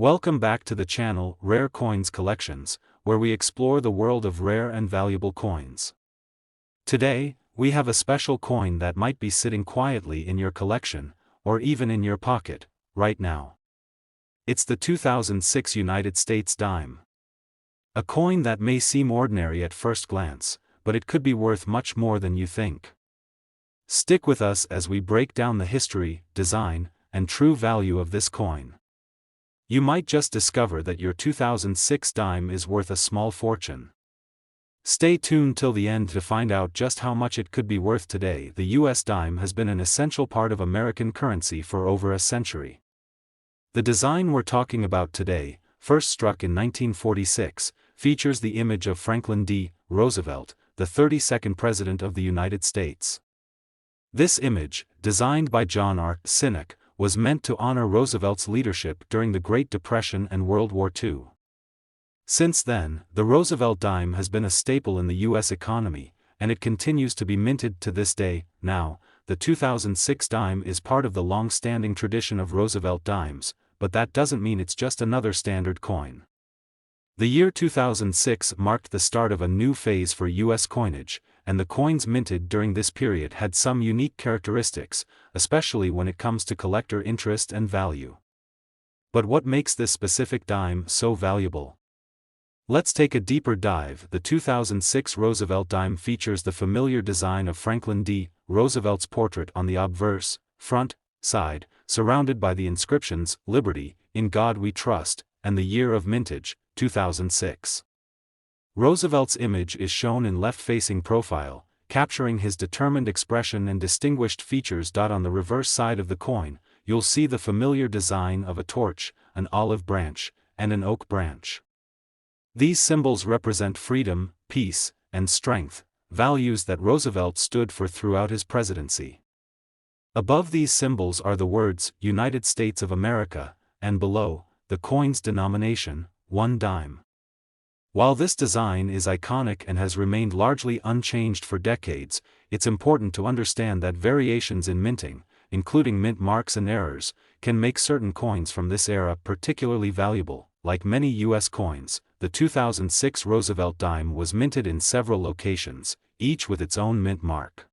Welcome back to the channel Rare Coins Collections, where we explore the world of rare and valuable coins. Today, we have a special coin that might be sitting quietly in your collection, or even in your pocket, right now. It's the 2006 United States dime. A coin that may seem ordinary at first glance, but it could be worth much more than you think. Stick with us as we break down the history, design, and true value of this coin. You might just discover that your 2006 dime is worth a small fortune. Stay tuned till the end to find out just how much it could be worth today. The US dime has been an essential part of American currency for over a century. The design we're talking about today, first struck in 1946, features the image of Franklin D. Roosevelt, the 32nd President of the United States. This image, designed by John R. Sinek, was meant to honor Roosevelt's leadership during the Great Depression and World War II. Since then, the Roosevelt dime has been a staple in the U.S. economy, and it continues to be minted to this day. Now, the 2006 dime is part of the long-standing tradition of Roosevelt dimes, but that doesn't mean it's just another standard coin. The year 2006 marked the start of a new phase for U.S. coinage, and the coins minted during this period had some unique characteristics, especially when it comes to collector interest and value. But what makes this specific dime so valuable? Let's take a deeper dive. The 2006 Roosevelt dime features the familiar design of Franklin D. Roosevelt's portrait on the obverse, front, side, surrounded by the inscriptions, "Liberty, in God We Trust," and the year of mintage, 2006. Roosevelt's image is shown in left-facing profile, capturing his determined expression and distinguished features. On the reverse side of the coin, you'll see the familiar design of a torch, an olive branch, and an oak branch. These symbols represent freedom, peace, and strength, values that Roosevelt stood for throughout his presidency. Above these symbols are the words, United States of America, and below, the coin's denomination, 1 dime. While this design is iconic and has remained largely unchanged for decades, it's important to understand that variations in minting, including mint marks and errors, can make certain coins from this era particularly valuable. Like many U.S. coins, the 2006 Roosevelt dime was minted in several locations, each with its own mint mark.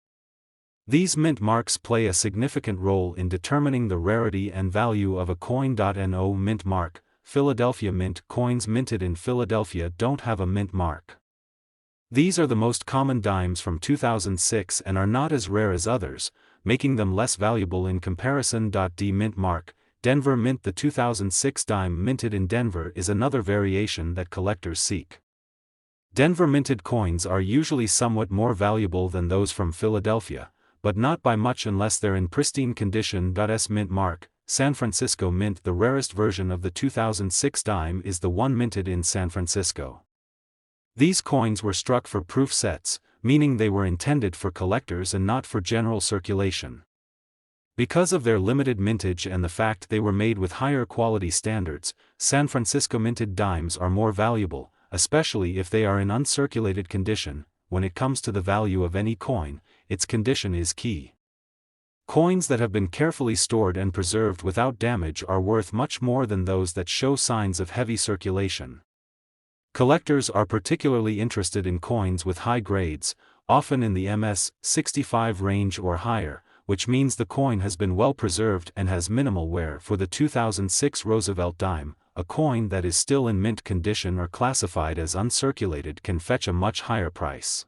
These mint marks play a significant role in determining the rarity and value of a coin. No mint mark. Philadelphia Mint coins minted in Philadelphia don't have a mint mark. These are the most common dimes from 2006 and are not as rare as others, making them less valuable in comparison. D mint mark, Denver Mint. The 2006 dime minted in Denver is another variation that collectors seek. Denver minted coins are usually somewhat more valuable than those from Philadelphia, but not by much unless they're in pristine condition. S mint mark, San Francisco Mint. The rarest version of the 2006 dime is the one minted in San Francisco. These coins were struck for proof sets, meaning they were intended for collectors and not for general circulation. Because of their limited mintage and the fact they were made with higher quality standards, San Francisco minted dimes are more valuable, especially if they are in uncirculated condition. When it comes to the value of any coin, its condition is key. Coins that have been carefully stored and preserved without damage are worth much more than those that show signs of heavy circulation. Collectors are particularly interested in coins with high grades, often in the MS-65 range or higher, which means the coin has been well preserved and has minimal wear. For the 2006 Roosevelt dime, a coin that is still in mint condition or classified as uncirculated can fetch a much higher price.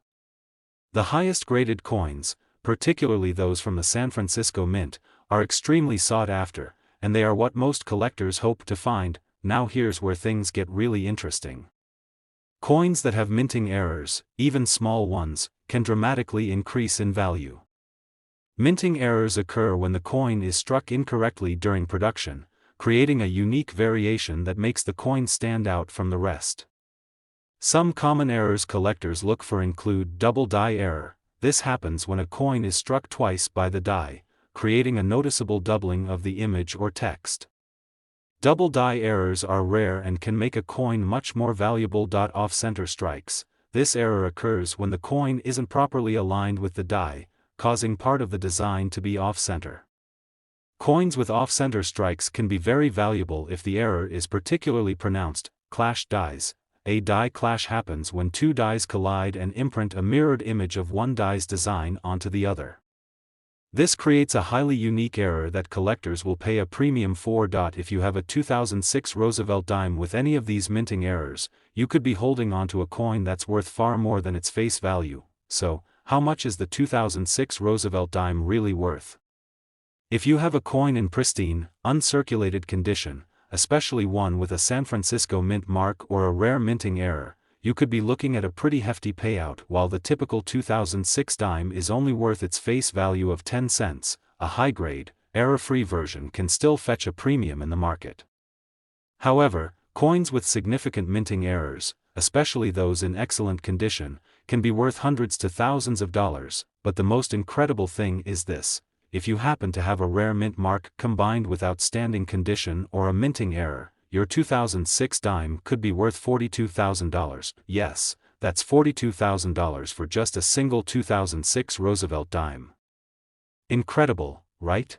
The highest graded coins, particularly those from the San Francisco Mint, are extremely sought after, and they are what most collectors hope to find. Now here's where things get really interesting. Coins that have minting errors, even small ones, can dramatically increase in value. Minting errors occur when the coin is struck incorrectly during production, creating a unique variation that makes the coin stand out from the rest. Some common errors collectors look for include double die error. This happens when a coin is struck twice by the die, creating a noticeable doubling of the image or text. Double die errors are rare and can make a coin much more valuable. Off-center strikes. This error occurs when the coin isn't properly aligned with the die, causing part of the design to be off-center. Coins with off-center strikes can be very valuable if the error is particularly pronounced. Clash dies. A die clash happens when two dies collide and imprint a mirrored image of one die's design onto the other. This creates a highly unique error that collectors will pay a premium for. If you have a 2006 Roosevelt dime with any of these minting errors, you could be holding onto a coin that's worth far more than its face value. So, how much is the 2006 Roosevelt dime really worth? If you have a coin in pristine, uncirculated condition, especially one with a San Francisco mint mark or a rare minting error, you could be looking at a pretty hefty payout. While the typical 2006 dime is only worth its face value of 10 cents, a high-grade, error-free version can still fetch a premium in the market. However, coins with significant minting errors, especially those in excellent condition, can be worth hundreds to thousands of dollars. But the most incredible thing is this: if you happen to have a rare mint mark combined with outstanding condition or a minting error, your 2006 dime could be worth $42,000. Yes, that's $42,000 for just a single 2006 Roosevelt dime. Incredible, right?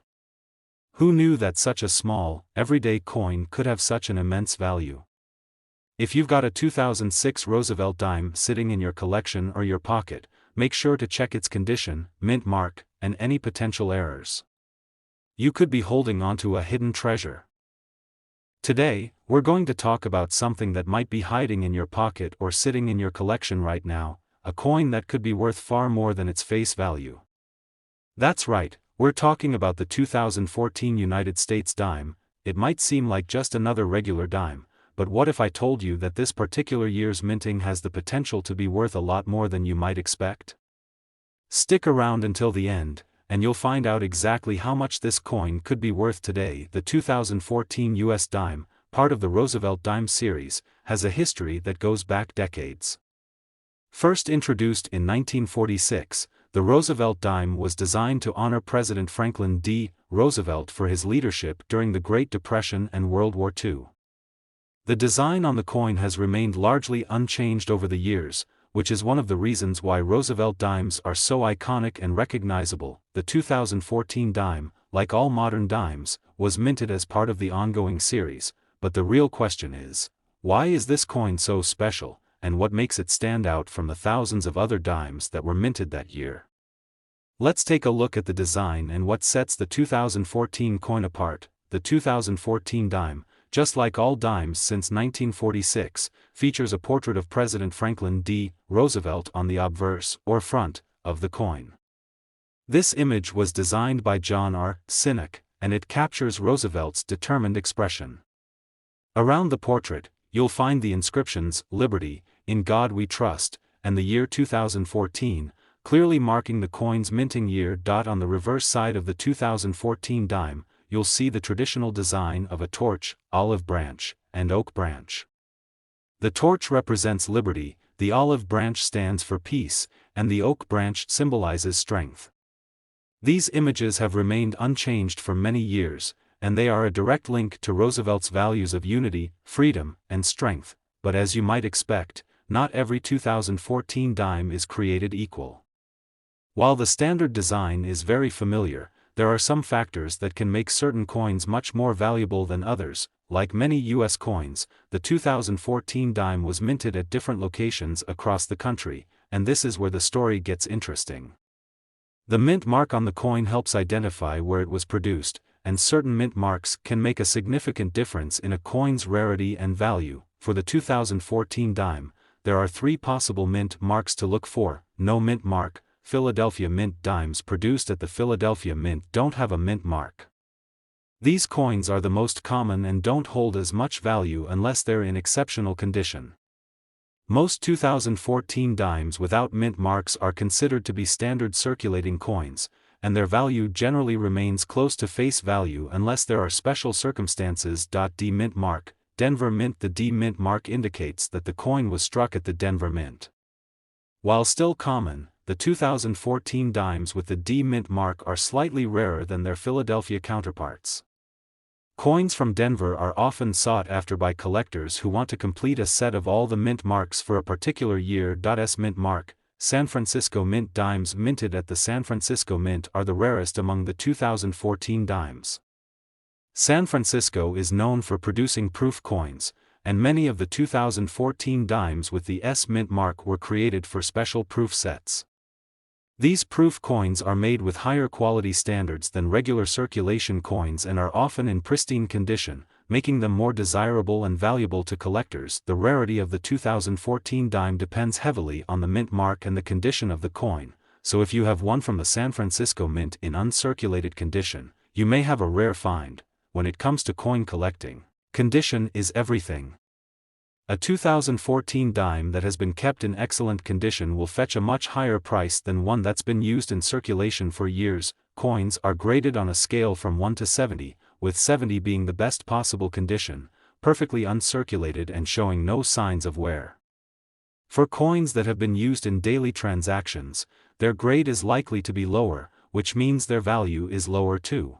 Who knew that such a small, everyday coin could have such an immense value? If you've got a 2006 Roosevelt dime sitting in your collection or your pocket, make sure to check its condition, mint mark, and any potential errors. You could be holding onto a hidden treasure. Today, we're going to talk about something that might be hiding in your pocket or sitting in your collection right now, a coin that could be worth far more than its face value. That's right, we're talking about the 2014 United States dime. It might seem like just another regular dime, but what if I told you that this particular year's minting has the potential to be worth a lot more than you might expect? Stick around until the end, and you'll find out exactly how much this coin could be worth today. The 2014 US dime, part of the Roosevelt dime series, has a history that goes back decades. First introduced in 1946, the Roosevelt dime was designed to honor President Franklin D. Roosevelt for his leadership during the Great Depression and World War II. The design on the coin has remained largely unchanged over the years, which is one of the reasons why Roosevelt dimes are so iconic and recognizable. The 2014 dime, like all modern dimes, was minted as part of the ongoing series, but the real question is, why is this coin so special, and what makes it stand out from the thousands of other dimes that were minted that year? Let's take a look at the design and what sets the 2014 coin apart. The 2014 dime, just like all dimes since 1946, features a portrait of President Franklin D. Roosevelt on the obverse, or front, of the coin. This image was designed by John R. Sinek, and it captures Roosevelt's determined expression. Around the portrait, you'll find the inscriptions, "Liberty, in God We Trust," and the year 2014, clearly marking the coin's minting year. On the reverse side of the 2014 dime, you'll see the traditional design of a torch, olive branch, and oak branch. The torch represents liberty, the olive branch stands for peace, and the oak branch symbolizes strength. These images have remained unchanged for many years, and they are a direct link to Roosevelt's values of unity, freedom, and strength. But as you might expect, not every 2014 dime is created equal. While the standard design is very familiar, there are some factors that can make certain coins much more valuable than others. Like many U.S. coins, the 2014 dime was minted at different locations across the country, and this is where the story gets interesting. The mint mark on the coin helps identify where it was produced, and certain mint marks can make a significant difference in a coin's rarity and value. For the 2014 dime, there are 3 possible mint marks to look for. No mint mark. Philadelphia Mint dimes produced at the Philadelphia Mint don't have a mint mark. These coins are the most common and don't hold as much value unless they're in exceptional condition. Most 2014 dimes without mint marks are considered to be standard circulating coins, and their value generally remains close to face value unless there are special circumstances. D mint mark, Denver Mint. The D mint mark indicates that the coin was struck at the Denver Mint. While still common, the 2014 dimes with the D mint mark are slightly rarer than their Philadelphia counterparts. Coins from Denver are often sought after by collectors who want to complete a set of all the mint marks for a particular year. S mint mark, San Francisco Mint dimes minted at the San Francisco Mint are the rarest among the 2014 dimes. San Francisco is known for producing proof coins, and many of the 2014 dimes with the S mint mark were created for special proof sets. These proof coins are made with higher quality standards than regular circulation coins and are often in pristine condition, making them more desirable and valuable to collectors. The rarity of the 2014 dime depends heavily on the mint mark and the condition of the coin, so if you have one from the San Francisco Mint in uncirculated condition, you may have a rare find. When it comes to coin collecting, condition is everything. A 2014 dime that has been kept in excellent condition will fetch a much higher price than one that's been used in circulation for years. Coins are graded on a scale from 1 to 70, with 70 being the best possible condition, perfectly uncirculated and showing no signs of wear. For coins that have been used in daily transactions, their grade is likely to be lower, which means their value is lower too.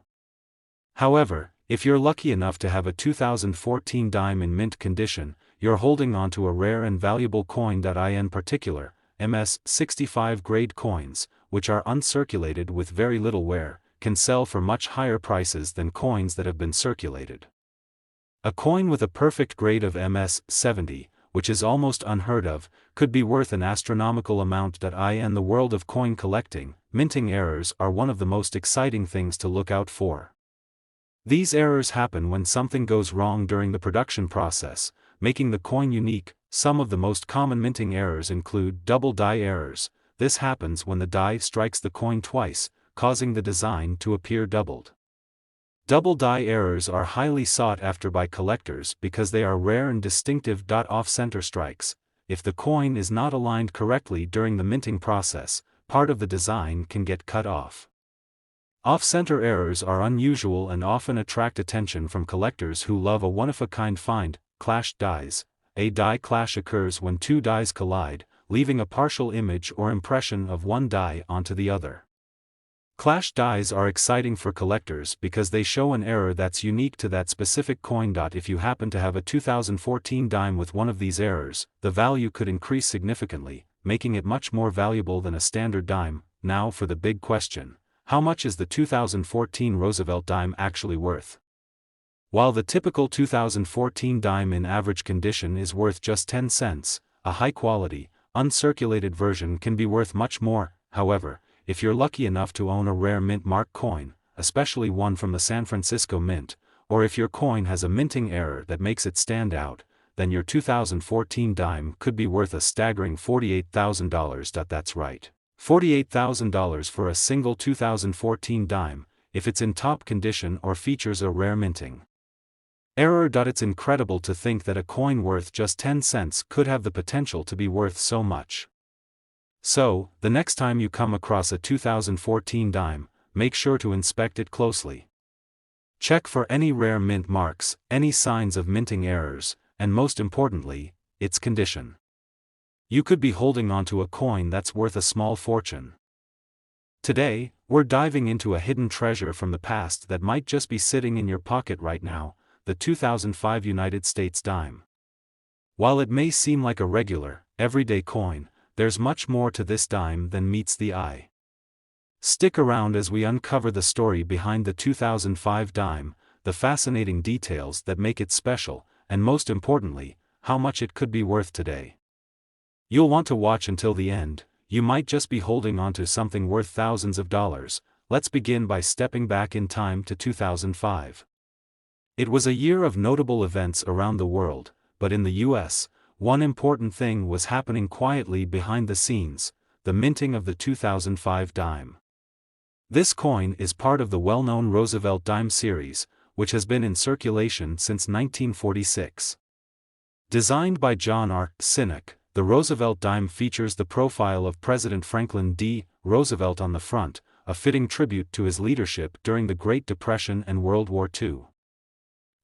However, if you're lucky enough to have a 2014 dime in mint condition, you're holding on to a rare and valuable coin. In particular, MS-65 grade coins, which are uncirculated with very little wear, can sell for much higher prices than coins that have been circulated. A coin with a perfect grade of MS-70, which is almost unheard of, could be worth an astronomical amount. In the world of coin collecting, minting errors are one of the most exciting things to look out for. These errors happen when something goes wrong during the production process, making the coin unique. Some of the most common minting errors include double die errors. This happens when the die strikes the coin twice, causing the design to appear doubled. Double die errors are highly sought after by collectors because they are rare and distinctive. Off-center strikes. If the coin is not aligned correctly during the minting process, part of the design can get cut off. Off-center errors are unusual and often attract attention from collectors who love a one-of-a-kind find. Clashed dies. A die clash occurs when two dies collide, leaving a partial image or impression of one die onto the other. Clashed dies are exciting for collectors because they show an error that's unique to that specific coin. If you happen to have a 2014 dime with one of these errors, the value could increase significantly, making it much more valuable than a standard dime. Now for the big question. How much is the 2014 Roosevelt dime actually worth? While the typical 2014 dime in average condition is worth just 10 cents, a high-quality, uncirculated version can be worth much more. However, if you're lucky enough to own a rare mint mark coin, especially one from the San Francisco Mint, or if your coin has a minting error that makes it stand out, then your 2014 dime could be worth a staggering $48,000. That's right. $48,000 for a single 2014 dime, if it's in top condition or features a rare minting error. It's incredible to think that a coin worth just 10 cents could have the potential to be worth so much. So, the next time you come across a 2014 dime, make sure to inspect it closely. Check for any rare mint marks, any signs of minting errors, and most importantly, its condition. You could be holding onto a coin that's worth a small fortune. Today, we're diving into a hidden treasure from the past that might just be sitting in your pocket right now, the 2005 United States dime. While it may seem like a regular, everyday coin, there's much more to this dime than meets the eye. Stick around as we uncover the story behind the 2005 dime, the fascinating details that make it special, and most importantly, how much it could be worth today. You'll want to watch until the end. You might just be holding onto something worth thousands of dollars. Let's begin by stepping back in time to 2005. It was a year of notable events around the world, but in the US, one important thing was happening quietly behind the scenes: the minting of the 2005 dime. This coin is part of the well-known Roosevelt dime series, which has been in circulation since 1946. Designed by John R. Sinek, the Roosevelt dime features the profile of President Franklin D. Roosevelt on the front, a fitting tribute to his leadership during the Great Depression and World War II.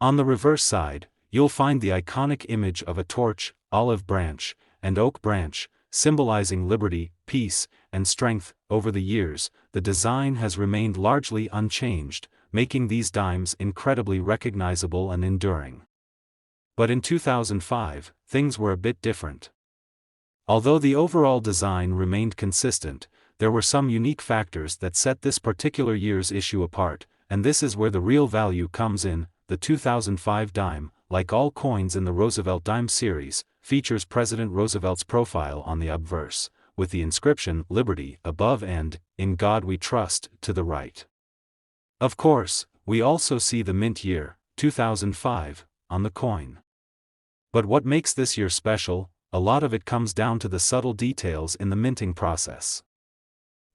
On the reverse side, you'll find the iconic image of a torch, olive branch, and oak branch, symbolizing liberty, peace, and strength. Over the years, the design has remained largely unchanged, making these dimes incredibly recognizable and enduring. But in 2005, things were a bit different. Although the overall design remained consistent, there were some unique factors that set this particular year's issue apart. and this is where the real value comes in. The 2005 dime, like all coins in the Roosevelt Dime series, features President Roosevelt's profile on the obverse, with the inscription "Liberty" above and "In God We Trust" to the right. Of course, we also see the mint year, 2005, on the coin. But what makes this year special? A lot of it comes down to the subtle details in the minting process.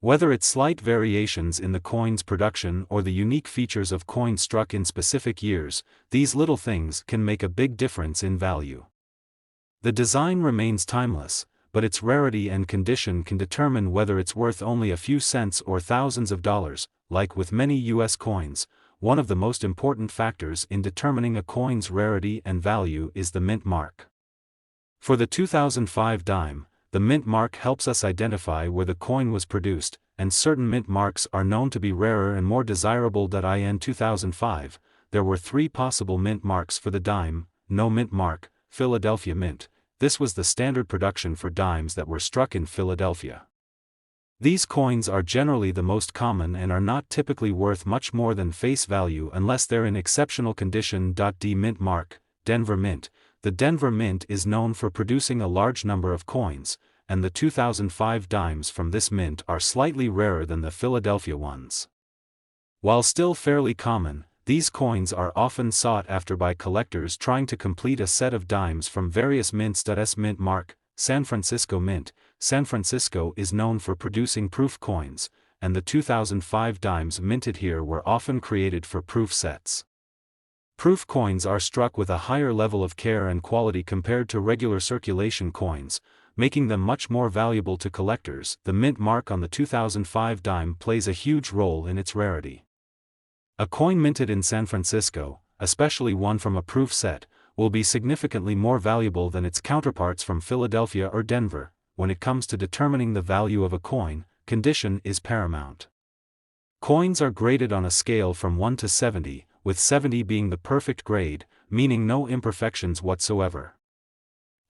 Whether it's slight variations in the coin's production or the unique features of coins struck in specific years, these little things can make a big difference in value. The design remains timeless, but its rarity and condition can determine whether it's worth only a few cents or thousands of dollars. Like with many U.S. coins, one of the most important factors in determining a coin's rarity and value is the mint mark. For the 2005 dime, the mint mark helps us identify where the coin was produced, and certain mint marks are known to be rarer and more desirable. In 2005, there were 3 possible mint marks for the dime: no mint mark, Philadelphia Mint. This was the standard production for dimes that were struck in Philadelphia. These coins are generally the most common and are not typically worth much more than face value unless they're in exceptional condition. D mint mark, Denver Mint. The Denver Mint is known for producing a large number of coins, and the 2005 dimes from this mint are slightly rarer than the Philadelphia ones. While still fairly common, these coins are often sought after by collectors trying to complete a set of dimes from various mints. S mint mark, San Francisco Mint. San Francisco is known for producing proof coins, and the 2005 dimes minted here were often created for proof sets. Proof coins are struck with a higher level of care and quality compared to regular circulation coins, making them much more valuable to collectors. The mint mark on the 2005 dime plays a huge role in its rarity. A coin minted in San Francisco, especially one from a proof set, will be significantly more valuable than its counterparts from Philadelphia or Denver. When it comes to determining the value of a coin, condition is paramount. Coins are graded on a scale from 1 to 70, with 70 being the perfect grade, meaning no imperfections whatsoever.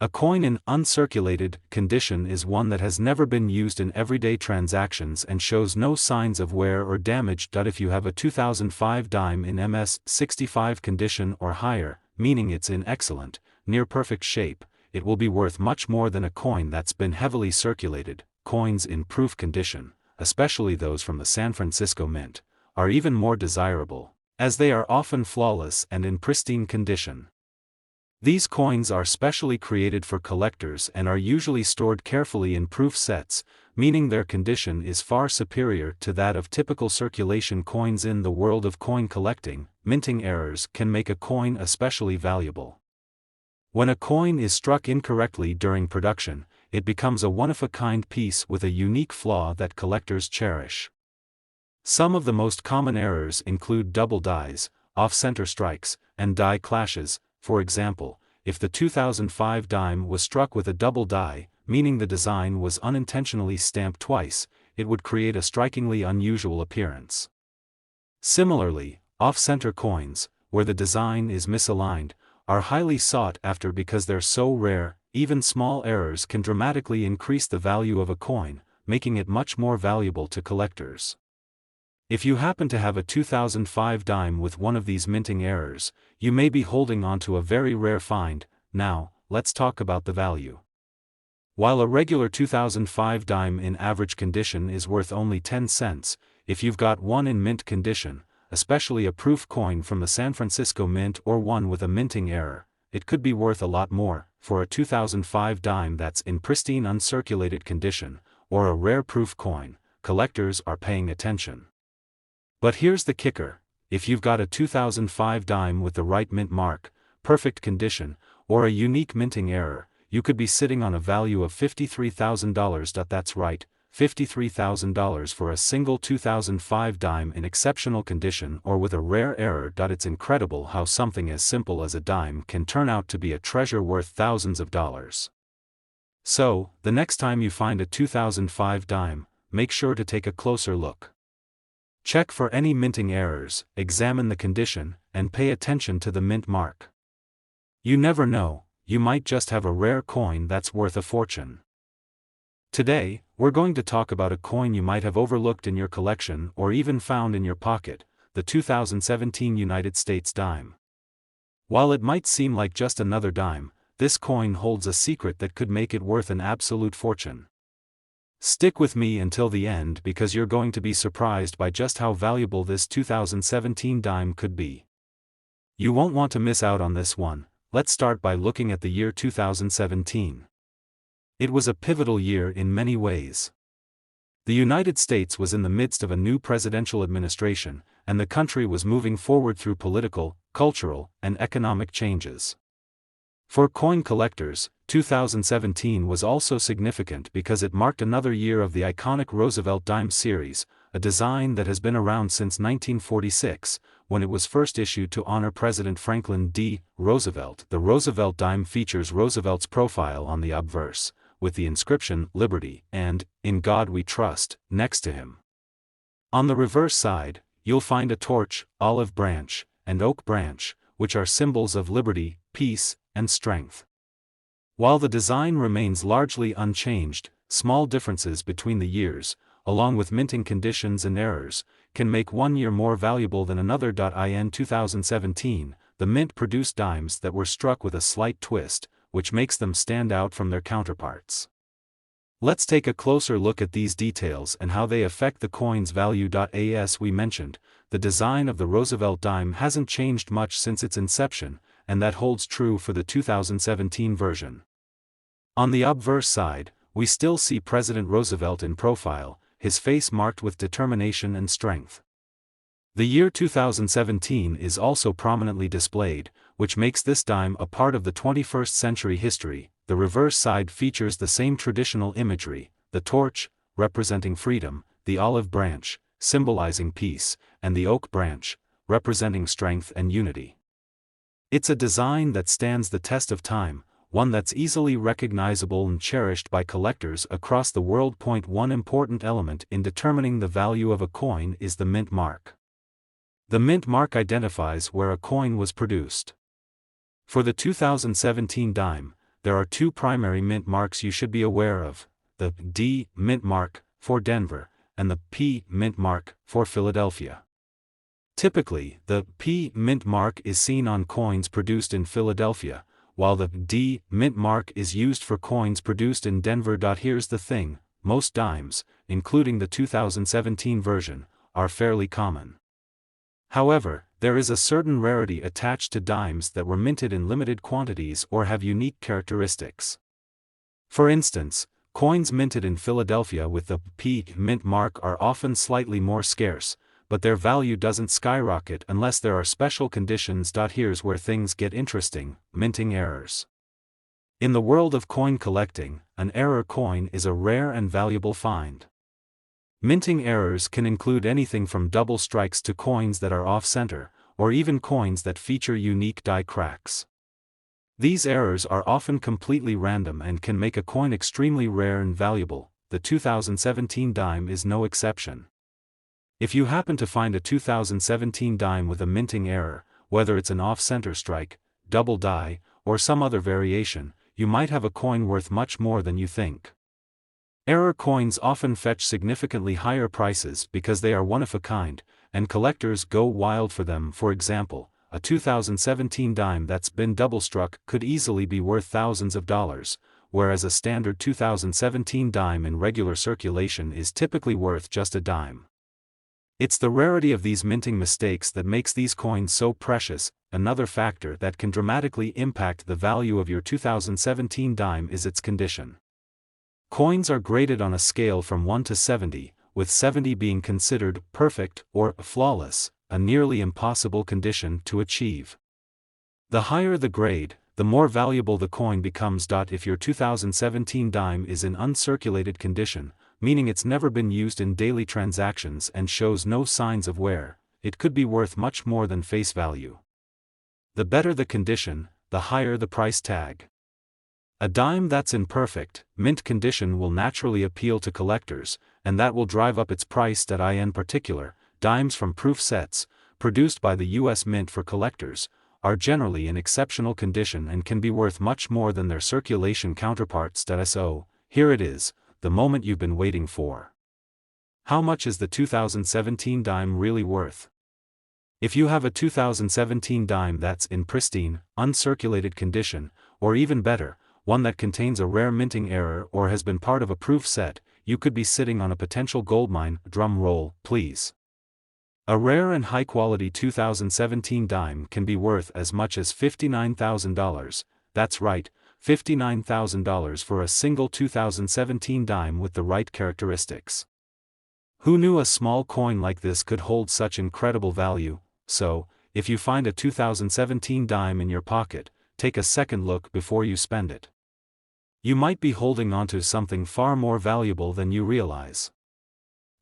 A coin in uncirculated condition is one that has never been used in everyday transactions and shows no signs of wear or damage. If you have a 2005 dime in MS-65 condition or higher, meaning it's in excellent, near perfect shape, it will be worth much more than a coin that's been heavily circulated. Coins in proof condition, especially those from the San Francisco Mint, are even more desirable, as they are often flawless and in pristine condition. These coins are specially created for collectors and are usually stored carefully in proof sets, meaning their condition is far superior to that of typical circulation coins. In the world of coin collecting, minting errors can make a coin especially valuable. When a coin is struck incorrectly during production, it becomes a one-of-a-kind piece with a unique flaw that collectors cherish. Some of the most common errors include double dies, off-center strikes, and die clashes. For example, if the 2005 dime was struck with a double die, meaning the design was unintentionally stamped twice, it would create a strikingly unusual appearance. Similarly, off-center coins, where the design is misaligned, are highly sought after because they're so rare. Even small errors can dramatically increase the value of a coin, making it much more valuable to collectors. If you happen to have a 2005 dime with one of these minting errors, you may be holding on to a very rare find. Now, let's talk about the value. While a regular 2005 dime in average condition is worth only 10 cents, if you've got one in mint condition, especially a proof coin from the San Francisco Mint or one with a minting error, it could be worth a lot more. For a 2005 dime that's in pristine uncirculated condition, or a rare proof coin, collectors are paying attention. But here's the kicker: if you've got a 2005 dime with the right mint mark, perfect condition, or a unique minting error, you could be sitting on a value of $53,000. That's right, $53,000 for a single 2005 dime in exceptional condition or with a rare error. It's incredible how something as simple as a dime can turn out to be a treasure worth thousands of dollars. So, the next time you find a 2005 dime, make sure to take a closer look. Check for any minting errors, examine the condition, and pay attention to the mint mark. You never know, you might just have a rare coin that's worth a fortune. Today, we're going to talk about a coin you might have overlooked in your collection or even found in your pocket, the 2017 United States dime. While it might seem like just another dime, this coin holds a secret that could make it worth an absolute fortune. Stick with me until the end because you're going to be surprised by just how valuable this 2017 dime could be. You won't want to miss out on this one. Let's start by looking at the year 2017. It was a pivotal year in many ways. The United States was in the midst of a new presidential administration, and the country was moving forward through political, cultural, and economic changes. For coin collectors, 2017 was also significant because it marked another year of the iconic Roosevelt Dimes series, a design that has been around since 1946, when it was first issued to honor President Franklin D. Roosevelt. The Roosevelt dime features Roosevelt's profile on the obverse, with the inscription "Liberty" and "In God We Trust" next to him. On the reverse side, you'll find a torch, olive branch, and oak branch, which are symbols of liberty, peace, and strength. While the design remains largely unchanged, small differences between the years, along with minting conditions and errors, can make one year more valuable than another. In 2017, the mint produced dimes that were struck with a slight twist, which makes them stand out from their counterparts. Let's take a closer look at these details and how they affect the coin's value. As we mentioned, the design of the Roosevelt dime hasn't changed much since its inception, and that holds true for the 2017 version. On the obverse side, we still see President Roosevelt in profile, his face marked with determination and strength. The year 2017 is also prominently displayed, which makes this dime a part of the 21st century history. The reverse side features the same traditional imagery: the torch, representing freedom, the olive branch, symbolizing peace, and the oak branch, representing strength and unity. It's a design that stands the test of time, one that's easily recognizable and cherished by collectors across the world. One important element in determining the value of a coin is the mint mark. The mint mark identifies where a coin was produced. For the 2017 dime, there are two primary mint marks you should be aware of: the D mint mark for Denver, and the P mint mark for Philadelphia. Typically, the P mint mark is seen on coins produced in Philadelphia, while the D mint mark is used for coins produced in Denver. Here's the thing: most dimes, including the 2017 version, are fairly common. However, there is a certain rarity attached to dimes that were minted in limited quantities or have unique characteristics. For instance, coins minted in Philadelphia with the P mint mark are often slightly more scarce, but their value doesn't skyrocket unless there are special conditions. Here's where things get interesting: minting errors. In the world of coin collecting, an error coin is a rare and valuable find. Minting errors can include anything from double strikes to coins that are off-center, or even coins that feature unique die cracks. These errors are often completely random and can make a coin extremely rare and valuable. The 2017 dime is no exception. If you happen to find a 2017 dime with a minting error, whether it's an off-center strike, double die, or some other variation, you might have a coin worth much more than you think. Error coins often fetch significantly higher prices because they are one-of-a-kind, and collectors go wild for them. For example, a 2017 dime that's been double-struck could easily be worth thousands of dollars, whereas a standard 2017 dime in regular circulation is typically worth just a dime. It's the rarity of these minting mistakes that makes these coins so precious. Another factor that can dramatically impact the value of your 2017 dime is its condition. Coins are graded on a scale from 1 to 70, with 70 being considered perfect or flawless, a nearly impossible condition to achieve. The higher the grade, the more valuable the coin becomes. If your 2017 dime is in uncirculated condition, meaning it's never been used in daily transactions and shows no signs of wear, it could be worth much more than face value. The better the condition, the higher the price tag. A dime that's in perfect, mint condition will naturally appeal to collectors, and that will drive up its price. In particular, dimes from proof sets, produced by the U.S. Mint for collectors, are generally in exceptional condition and can be worth much more than their circulation counterparts. So, here it is, the moment you've been waiting for. How much is the 2017 dime really worth? If you have a 2017 dime that's in pristine, uncirculated condition, or even better, one that contains a rare minting error or has been part of a proof set, you could be sitting on a potential goldmine. Drum roll, please. A rare and high-quality 2017 dime can be worth as much as $59,000, that's right, $59,000 for a single 2017 dime with the right characteristics. Who knew a small coin like this could hold such incredible value? So, if you find a 2017 dime in your pocket, take a second look before you spend it. You might be holding onto something far more valuable than you realize.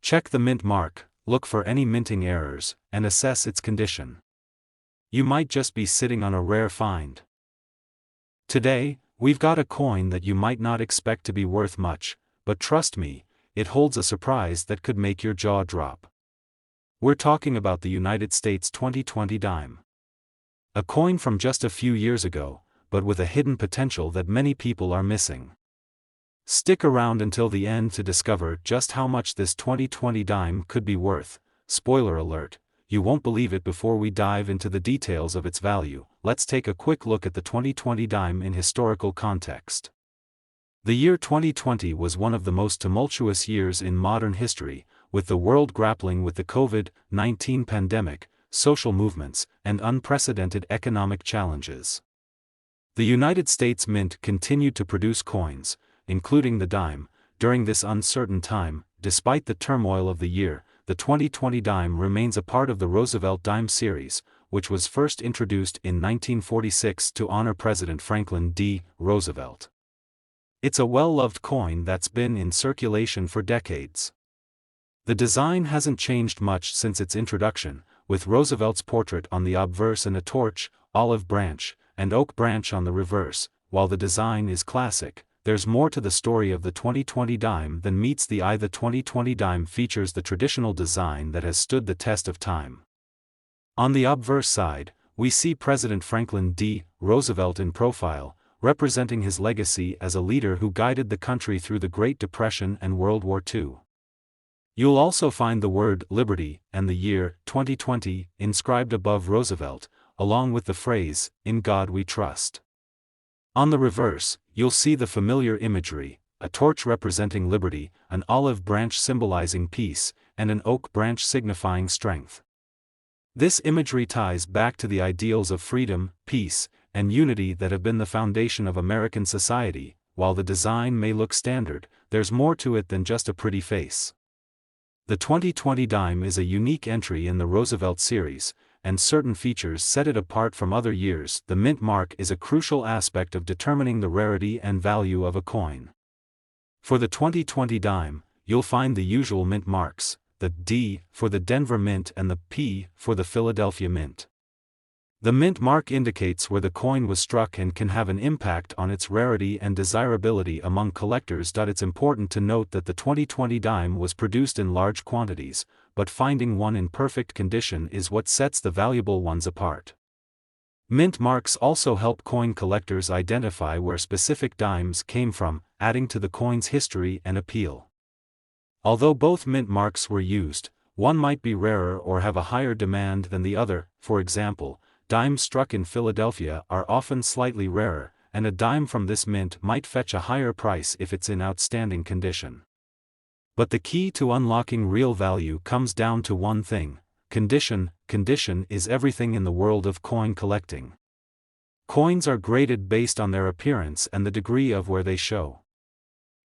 Check the mint mark, look for any minting errors, and assess its condition. You might just be sitting on a rare find. Today, we've got a coin that you might not expect to be worth much, but trust me, it holds a surprise that could make your jaw drop. We're talking about the United States 2020 dime. A coin from just a few years ago, but with a hidden potential that many people are missing. Stick around until the end to discover just how much this 2020 dime could be worth. Spoiler alert, you won't believe it before we dive into the details of its value. Let's take a quick look at the 2020 dime in historical context. The year 2020 was one of the most tumultuous years in modern history, with the world grappling with the COVID-19 pandemic, social movements, and unprecedented economic challenges. The United States Mint continued to produce coins, including the dime, during this uncertain time. Despite the turmoil of the year, the 2020 dime remains a part of the Roosevelt Dime series, which was first introduced in 1946 to honor President Franklin D. Roosevelt. It's a well-loved coin that's been in circulation for decades. The design hasn't changed much since its introduction, with Roosevelt's portrait on the obverse and a torch, olive branch, and oak branch on the reverse. While the design is classic, there's more to the story of the 2020 dime than meets the eye. The 2020 dime features the traditional design that has stood the test of time. On the obverse side, we see President Franklin D. Roosevelt in profile, representing his legacy as a leader who guided the country through the Great Depression and World War II. You'll also find the word liberty and the year 2020 inscribed above Roosevelt, along with the phrase, "In God We Trust." On the reverse, you'll see the familiar imagery, a torch representing liberty, an olive branch symbolizing peace, and an oak branch signifying strength. This imagery ties back to the ideals of freedom, peace, and unity that have been the foundation of American society. While the design may look standard, there's more to it than just a pretty face. The 2020 dime is a unique entry in the Roosevelt series, and certain features set it apart from other years. The mint mark is a crucial aspect of determining the rarity and value of a coin. For the 2020 dime, you'll find the usual mint marks, the D for the Denver Mint and the P for the Philadelphia Mint. The mint mark indicates where the coin was struck and can have an impact on its rarity and desirability among collectors. It's important to note that the 2020 dime was produced in large quantities, but finding one in perfect condition is what sets the valuable ones apart. Mint marks also help coin collectors identify where specific dimes came from, adding to the coin's history and appeal. Although both mint marks were used, one might be rarer or have a higher demand than the other. For example, dimes struck in Philadelphia are often slightly rarer, and a dime from this mint might fetch a higher price if it's in outstanding condition. But the key to unlocking real value comes down to one thing: condition. Condition is everything in the world of coin collecting. Coins are graded based on their appearance and the degree of wear they show.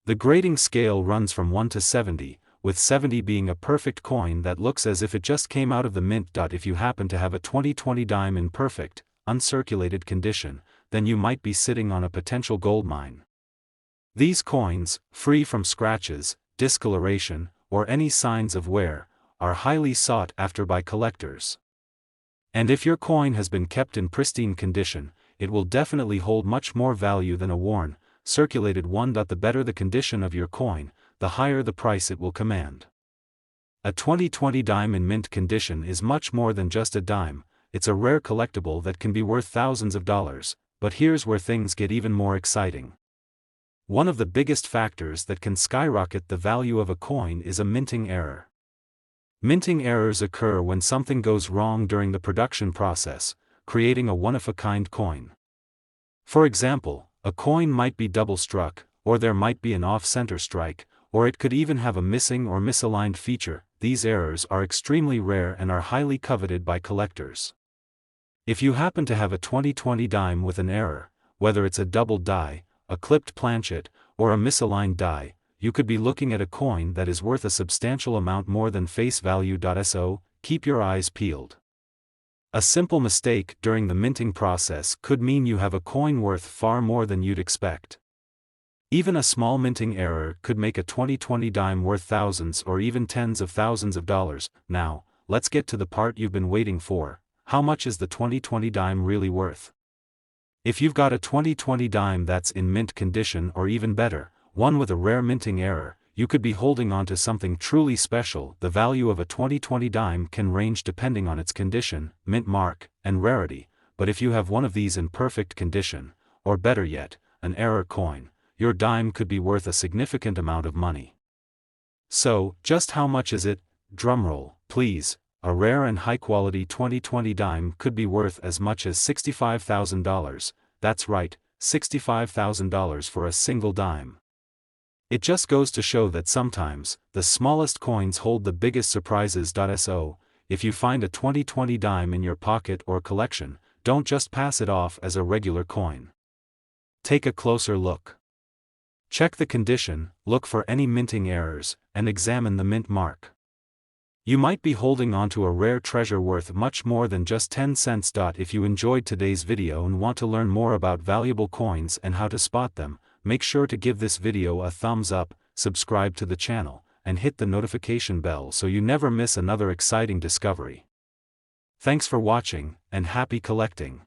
The grading scale runs from 1 to 70, with 70 being a perfect coin that looks as if it just came out of the mint. If you happen to have a 2020 dime in perfect, uncirculated condition, then you might be sitting on a potential goldmine. These coins, free from scratches, discoloration, or any signs of wear, are highly sought after by collectors. And if your coin has been kept in pristine condition, it will definitely hold much more value than a worn, circulated one. The better the condition of your coin, the higher the price it will command. A 2020 dime in mint condition is much more than just a dime. It's a rare collectible that can be worth thousands of dollars. But here's where things get even more exciting. One of the biggest factors that can skyrocket the value of a coin is a minting error. Minting errors occur when something goes wrong during the production process, creating a one-of-a-kind coin. For example, a coin might be double-struck, or there might be an off-center strike, or it could even have a missing or misaligned feature. These errors are extremely rare and are highly coveted by collectors. If you happen to have a 2020 dime with an error, whether it's a double die, a clipped planchet, or a misaligned die, you could be looking at a coin that is worth a substantial amount more than face value. So, keep your eyes peeled. A simple mistake during the minting process could mean you have a coin worth far more than you'd expect. Even a small minting error could make a 2020 dime worth thousands or even tens of thousands of dollars. Now, let's get to the part you've been waiting for. How much is the 2020 dime really worth? If you've got a 2020 dime that's in mint condition or even better, one with a rare minting error, you could be holding on to something truly special. The value of a 2020 dime can range depending on its condition, mint mark, and rarity, but if you have one of these in perfect condition, or better yet, an error coin, your dime could be worth a significant amount of money. So, just how much is it? Drumroll, please. A rare and high-quality 2020 dime could be worth as much as $65,000, that's right, $65,000 for a single dime. It just goes to show that sometimes, the smallest coins hold the biggest surprises. So, if you find a 2020 dime in your pocket or collection, don't just pass it off as a regular coin. Take a closer look. Check the condition, look for any minting errors, and examine the mint mark. You might be holding onto a rare treasure worth much more than just 10 cents. If you enjoyed today's video and want to learn more about valuable coins and how to spot them, make sure to give this video a thumbs up, subscribe to the channel, and hit the notification bell so you never miss another exciting discovery. Thanks for watching, and happy collecting!